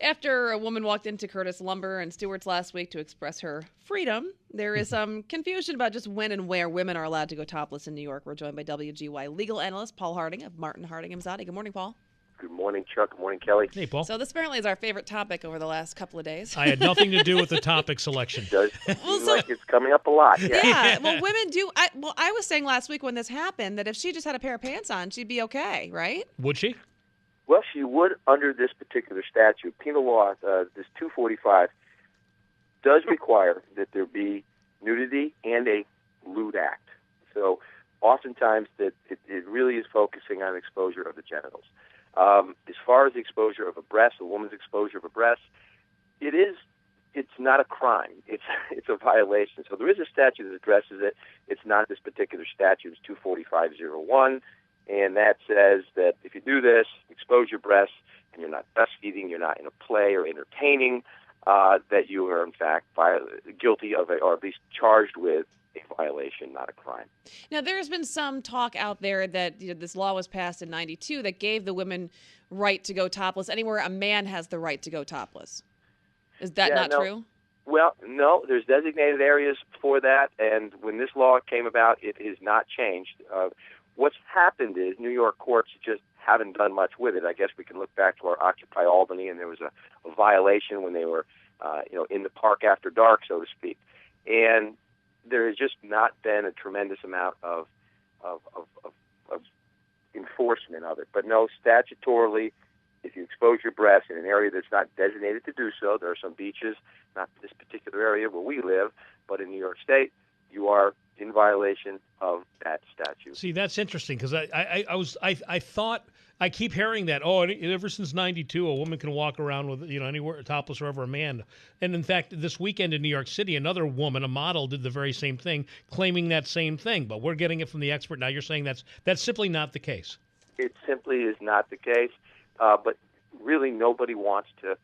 After a woman walked into Curtis Lumber and Stewart's last week to express her freedom, there is some confusion about just when and where women are allowed to go topless in New York. We're joined by WGY legal analyst Paul Harding of Martin Harding Mazzotti. Good morning, Paul. Good morning, Chuck. Good morning, Kelly. Hey, Paul. So this apparently is our favorite topic over the last couple of days. I had nothing to do with the topic selection. It does seem like it's coming up a lot. Yeah. Well, women do. I was saying last week when this happened that if she just had a pair of pants on, she'd be okay, right? Would she? Well, she would under this particular statute. Penal law, this 245, does require that there be nudity and a lewd act. So oftentimes that it really is focusing on exposure of the genitals. As far as the exposure of a breast, a woman's exposure of a breast, it's not a crime. It's a violation. So there is a statute that addresses it. It's not this particular statute. It's 245-01, and that says that if you do this, expose your breasts, and you're not breastfeeding, you're not in a play or entertaining, that you are in fact guilty of or at least charged with a violation, not a crime. Now, there's been some talk out there that this law was passed in 92 that gave the women right to go topless anywhere a man has the right to go topless. Is that not true? Well, no, there's designated areas for that, and when this law came about, it has not changed. What's happened is New York courts just haven't done much with it. I guess we can look back to our Occupy Albany, and there was a violation when they were in the park after dark, so to speak. And there has just not been a tremendous amount of enforcement of it. But no, statutorily, if you expose your breasts in an area that's not designated to do so, there are some beaches, not this particular area where we live, but in New York State, you are in violation of that statute. See, that's interesting because I thought I keep hearing that ever since '92 a woman can walk around with anywhere topless wherever a man. And in fact, this weekend in New York City, another woman, a model, did the very same thing, claiming that same thing. But we're getting it from the expert now. You're saying that's simply not the case. It simply is not the case. But really, nobody wants to.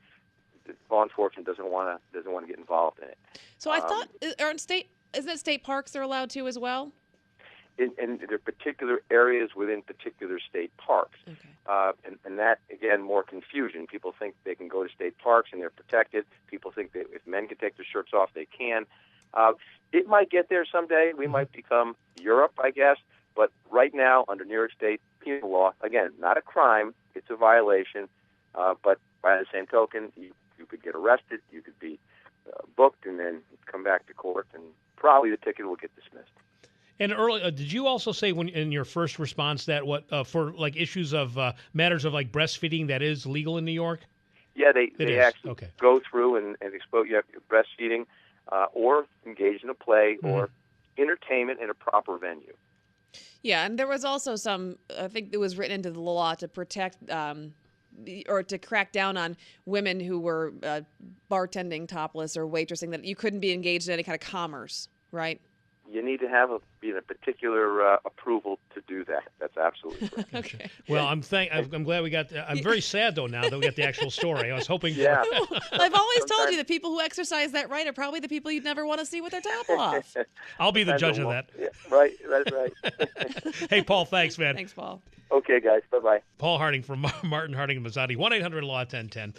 Law enforcement doesn't want to get involved in it. So I thought, isn't it state parks they're allowed to as well? And there are particular areas within particular state parks. Okay. And that, again, more confusion. People think they can go to state parks and they're protected. People think that if men can take their shirts off, they can. It might get there someday. We might become Europe, I guess. But right now, under New York State penal law, again, not a crime. It's a violation. But by the same token, you could get arrested. You could be booked and then come back to court, and probably the ticket will get dismissed. And did you also say when in your first response that for like issues of matters of like breastfeeding that is legal in New York? Yeah, they actually go through and expose you have breastfeeding or engage in a play or entertainment in a proper venue. Yeah, and there was also I think it was written into the law to protect or to crack down on women who were bartending topless or waitressing, that you couldn't be engaged in any kind of commerce, right? You need to be in a particular approval to do that. That's absolutely correct. Okay. Well, I'm glad we got. I'm very sad though now that we got the actual story. I was hoping. Yeah. I've always told you the people who exercise that right are probably the people you'd never want to see with their top off. I'll be the judge of that. Yeah, right. That's right. Hey, Paul. Thanks, man. Thanks, Paul. Okay, guys. Bye-bye. Paul Harding from Martin Harding and Mazzotti. 1-800-LAW-1010.